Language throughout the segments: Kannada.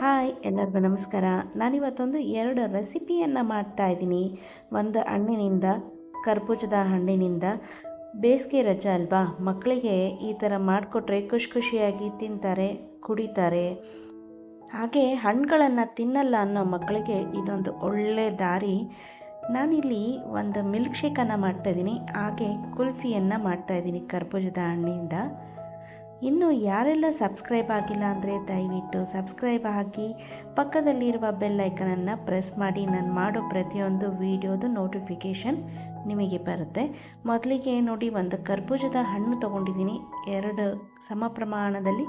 ಹಾಯ್ ಎಲ್ಲರಿಗೂ ನಮಸ್ಕಾರ. ನಾನಿವತ್ತೊಂದು 2 ರೆಸಿಪಿಯನ್ನು ಮಾಡ್ತಾಯಿದ್ದೀನಿ. ಒಂದು ಹಣ್ಣಿನಿಂದ, ಕರ್ಬೂಜದ ಹಣ್ಣಿನಿಂದ. ಬೇಸಿಗೆ ರಜೆ ಅಲ್ವಾ, ಮಕ್ಕಳಿಗೆ ಈ ಥರ ಮಾಡಿಕೊಟ್ರೆ ಖುಷಿಯಾಗಿ ತಿಂತಾರೆ, ಕುಡಿತಾರೆ. ಹಾಗೆ ಹಣ್ಣುಗಳನ್ನು ತಿನ್ನಲ್ಲ ಅನ್ನೋ ಮಕ್ಕಳಿಗೆ ಇದೊಂದು ಒಳ್ಳೆ ದಾರಿ. ನಾನಿಲ್ಲಿ ಒಂದು ಮಿಲ್ಕ್ ಶೇಕನ್ನು ಮಾಡ್ತಾಯಿದ್ದೀನಿ, ಹಾಗೆ ಕುಲ್ಫಿಯನ್ನು ಮಾಡ್ತಾಯಿದ್ದೀನಿ ಕರ್ಬೂಜದ ಹಣ್ಣಿಂದ. ಇನ್ನು ಯಾರೆಲ್ಲ ಸಬ್ಸ್ಕ್ರೈಬ್ ಆಗಿಲ್ಲ ಅಂದರೆ ದಯವಿಟ್ಟು ಸಬ್ಸ್ಕ್ರೈಬ್ ಆಗಿ, ಪಕ್ಕದಲ್ಲಿರುವ ಬೆಲ್ ಐಕನನ್ನು ಪ್ರೆಸ್ ಮಾಡಿ. ನಾನು ಮಾಡೋ ಪ್ರತಿಯೊಂದು ವಿಡಿಯೋದು ನೋಟಿಫಿಕೇಷನ್ ನಿಮಗೆ ಬರುತ್ತೆ. ಮೊದಲಿಗೆ ನೋಡಿ, ಒಂದು ಕರ್ಬೂಜದ ಹಣ್ಣು ತೊಗೊಂಡಿದ್ದೀನಿ, 2 ಸಮ ಪ್ರಮಾಣದಲ್ಲಿ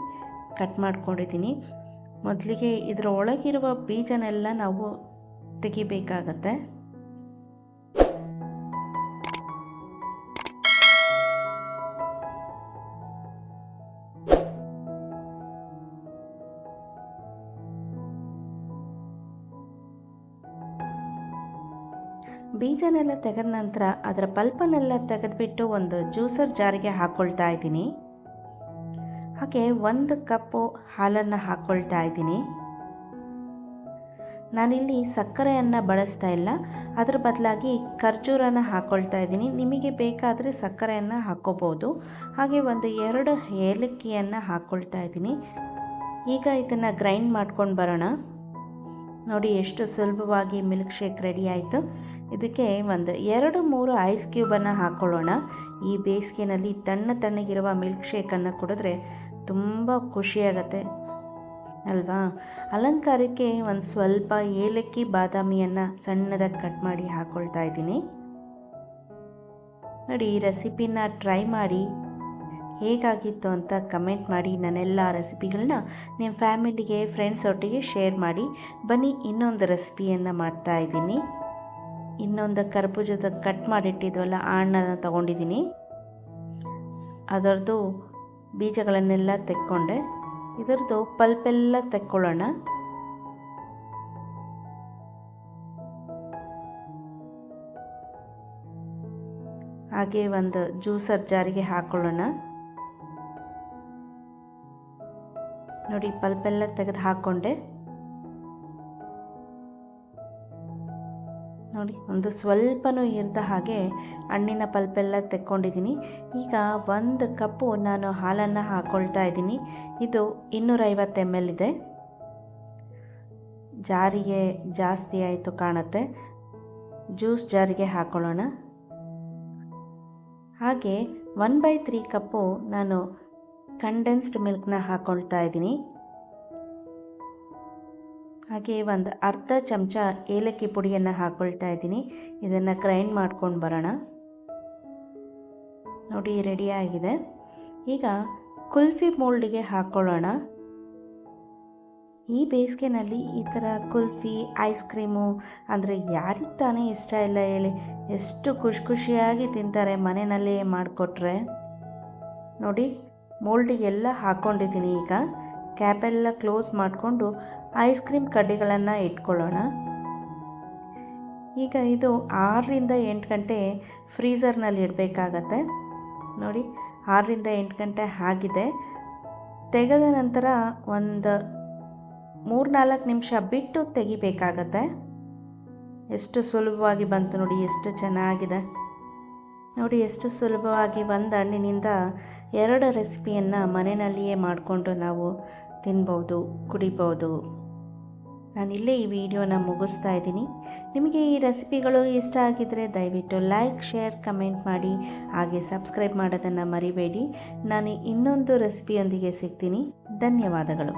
ಕಟ್ ಮಾಡ್ಕೊಂಡಿದ್ದೀನಿ. ಮೊದಲಿಗೆ ಇದರ ಒಳಗಿರುವ ಬೀಜನೆಲ್ಲ ನಾವು ತೆಗಿಬೇಕಾಗತ್ತೆ. ಬೀಜನೆಲ್ಲ ತೆಗೆದ ನಂತರ ಅದರ ಪಲ್ಪನ್ನೆಲ್ಲ ತೆಗೆದುಬಿಟ್ಟು ಒಂದು ಜ್ಯೂಸರ್ ಜಾರಿಗೆ ಹಾಕ್ಕೊಳ್ತಾ ಇದ್ದೀನಿ. ಹಾಗೆ 1 ಕಪ್ಪು ಹಾಲನ್ನು ಹಾಕ್ಕೊಳ್ತಾ ಇದ್ದೀನಿ. ನಾನಿಲ್ಲಿ ಸಕ್ಕರೆಯನ್ನು ಬಳಸ್ತಾ ಇಲ್ಲ, ಅದರ ಬದಲಾಗಿ ಖರ್ಜೂರನ ಹಾಕ್ಕೊಳ್ತಾ ಇದ್ದೀನಿ. ನಿಮಗೆ ಬೇಕಾದರೆ ಸಕ್ಕರೆಯನ್ನು ಹಾಕ್ಕೋಬೋದು. ಹಾಗೆ ಒಂದು 2 ಏಲಕ್ಕಿಯನ್ನು ಹಾಕ್ಕೊಳ್ತಾ ಇದ್ದೀನಿ. ಈಗ ಇದನ್ನು ಗ್ರೈಂಡ್ ಮಾಡ್ಕೊಂಡು ಬರೋಣ. ನೋಡಿ ಎಷ್ಟು ಸುಲಭವಾಗಿ ಮಿಲ್ಕ್ ಶೇಕ್ ರೆಡಿ ಆಯಿತು. ಇದಕ್ಕೆ ಒಂದು 2-3 ಐಸ್ ಕ್ಯೂಬನ್ನು ಹಾಕ್ಕೊಳ್ಳೋಣ. ಈ ಬೇಸಿಗೆನಲ್ಲಿ ತಣ್ಣಗಿರುವ ಮಿಲ್ಕ್ ಶೇಕನ್ನು ಕುಡಿದ್ರೆ ತುಂಬ ಖುಷಿಯಾಗತ್ತೆ ಅಲ್ವಾ. ಅಲಂಕಾರಕ್ಕೆ ಒಂದು ಸ್ವಲ್ಪ ಏಲಕ್ಕಿ ಬಾದಾಮಿಯನ್ನು ಸಣ್ಣದಾಗಿ ಕಟ್ ಮಾಡಿ ಹಾಕ್ಕೊಳ್ತಾ ಇದ್ದೀನಿ. ನೋಡಿ, ಈ ರೆಸಿಪಿನ ಟ್ರೈ ಮಾಡಿ, ಹೇಗಾಗಿತ್ತು ಅಂತ ಕಮೆಂಟ್ ಮಾಡಿ. ನನ್ನೆಲ್ಲ ರೆಸಿಪಿಗಳನ್ನ ನಿಮ್ಮ ಫ್ಯಾಮಿಲಿಗೆ, ಫ್ರೆಂಡ್ಸ್ ಒಟ್ಟಿಗೆ ಶೇರ್ ಮಾಡಿ. ಬನ್ನಿ, ಇನ್ನೊಂದು ರೆಸಿಪಿಯನ್ನು ಮಾಡ್ತಾ ಇದ್ದೀನಿ. ಇನ್ನೊಂದು ಕರ್ಬೂಜದ ಕಟ್ ಮಾಡಿಟ್ಟಿದ್ವಲ್ಲ ಆ ಹಣ್ಣನ್ನು ತೊಗೊಂಡಿದ್ದೀನಿ. ಅದರದ್ದು ಬೀಜಗಳನ್ನೆಲ್ಲ ತೆಕ್ಕೊಂಡೆ. ಇದರದ್ದು ಪಲ್ಪೆಲ್ಲ ತೆಕ್ಕೊಳ್ಳೋಣ. ಹಾಗೆ ಒಂದು ಜ್ಯೂಸರ್ ಜಾರಿಗೆ ಹಾಕ್ಕೊಳ್ಳೋಣ. ನೋಡಿ, ಪಲ್ಪೆಲ್ಲ ತೆಗೆದು ಹಾಕ್ಕೊಂಡೆ. ನೋಡಿ, ಒಂದು ಸ್ವಲ್ಪನೂ ಇರದ ಹಾಗೆ ಹಣ್ಣಿನ ಪಲ್ಪೆಲ್ಲ ತೆಕ್ಕೊಂಡಿದ್ದೀನಿ. ಈಗ 1 ಕಪ್ಪು ನಾನು ಹಾಲನ್ನು ಹಾಕ್ಕೊಳ್ತಾ ಇದ್ದೀನಿ. ಇದು 250 ml ಇದೆ. ಜಾರಿಗೆ ಜಾಸ್ತಿ ಆಯಿತು ಕಾಣುತ್ತೆ. ಜ್ಯೂಸ್ ಜಾರಿಗೆ ಹಾಕ್ಕೊಳ್ಳೋಣ. ಹಾಗೆ 1/3 ಕಪ್ಪು ನಾನು ಕಂಡೆನ್ಸ್ಡ್ ಮಿಲ್ಕ್ನ ಹಾಕ್ಕೊಳ್ತಾ ಇದ್ದೀನಿ. ಹಾಗೆ ಒಂದು ಅರ್ಧ ಚಮಚ ಏಲಕ್ಕಿ ಪುಡಿಯನ್ನು ಹಾಕ್ಕೊಳ್ತಾ ಇದ್ದೀನಿ. ಇದನ್ನು ಗ್ರೈಂಡ್ ಮಾಡ್ಕೊಂಡು ಬರೋಣ. ನೋಡಿ, ರೆಡಿ ಆಗಿದೆ. ಈಗ ಕುಲ್ಫಿ ಮೋಲ್ಡಿಗೆ ಹಾಕ್ಕೊಳ್ಳೋಣ. ಈ ಬೇಸಿಗೆನಲ್ಲಿ ಈ ಥರ ಕುಲ್ಫಿ, ಐಸ್ ಕ್ರೀಮು ಅಂದರೆ ಯಾರಿಗೆ ತಾನೇ ಇಷ್ಟ ಇಲ್ಲ ಹೇಳಿ. ಎಷ್ಟು ಖುಷಿಯಾಗಿ ತಿಂತಾರೆ ಮನೆಯಲ್ಲೇ ಮಾಡಿಕೊಟ್ರೆ. ನೋಡಿ, ಮೋಲ್ಡಿಗೆಲ್ಲ ಹಾಕ್ಕೊಂಡಿದ್ದೀನಿ. ಈಗ ಕ್ಯಾಪೆಲ್ಲ ಕ್ಲೋಸ್ ಮಾಡಿಕೊಂಡು ಐಸ್ ಕ್ರೀಮ್ ಕಡ್ಡಿಗಳನ್ನು ಇಟ್ಕೊಳ್ಳೋಣ. ಈಗ ಇದು 6-8 ಗಂಟೆ ಫ್ರೀಝರ್ನಲ್ಲಿ ಇಡಬೇಕಾಗತ್ತೆ. ನೋಡಿ, 6-8 ಗಂಟೆ ಆಗಿದೆ. ತೆಗೆದ ನಂತರ ಒಂದು 3-4 ನಿಮಿಷ ಬಿಟ್ಟು ತೆಗಿಬೇಕಾಗತ್ತೆ. ಎಷ್ಟು ಸುಲಭವಾಗಿ ಬಂತು ನೋಡಿ, ಎಷ್ಟು ಚೆನ್ನಾಗಿದೆ ನೋಡಿ. ಎಷ್ಟು ಸುಲಭವಾಗಿ ಒಂದು ಹಣ್ಣಿನಿಂದ 2 ರೆಸಿಪಿಯನ್ನು ಮನೆಯಲ್ಲಿಯೇ ಮಾಡಿಕೊಂಡು ನಾವು ತಿನ್ಬೋದು, ಕುಡಿಬೋದು. ನಾನಿಲ್ಲೇ ಈ ವಿಡಿಯೋನ ಮುಗಿಸ್ತಾ ಇದ್ದೀನಿ. ನಿಮಗೆ ಈ ರೆಸಿಪಿಗಳು ಇಷ್ಟ ಆಗಿದ್ದರೆ ದಯವಿಟ್ಟು ಲೈಕ್, ಶೇರ್, ಕಮೆಂಟ್ ಮಾಡಿ. ಹಾಗೆ ಸಬ್ಸ್ಕ್ರೈಬ್ ಮಾಡೋದನ್ನು ಮರಿಬೇಡಿ. ನಾನು ಇನ್ನೊಂದು ರೆಸಿಪಿಯೊಂದಿಗೆ ಸಿಗ್ತೀನಿ. ಧನ್ಯವಾದಗಳು.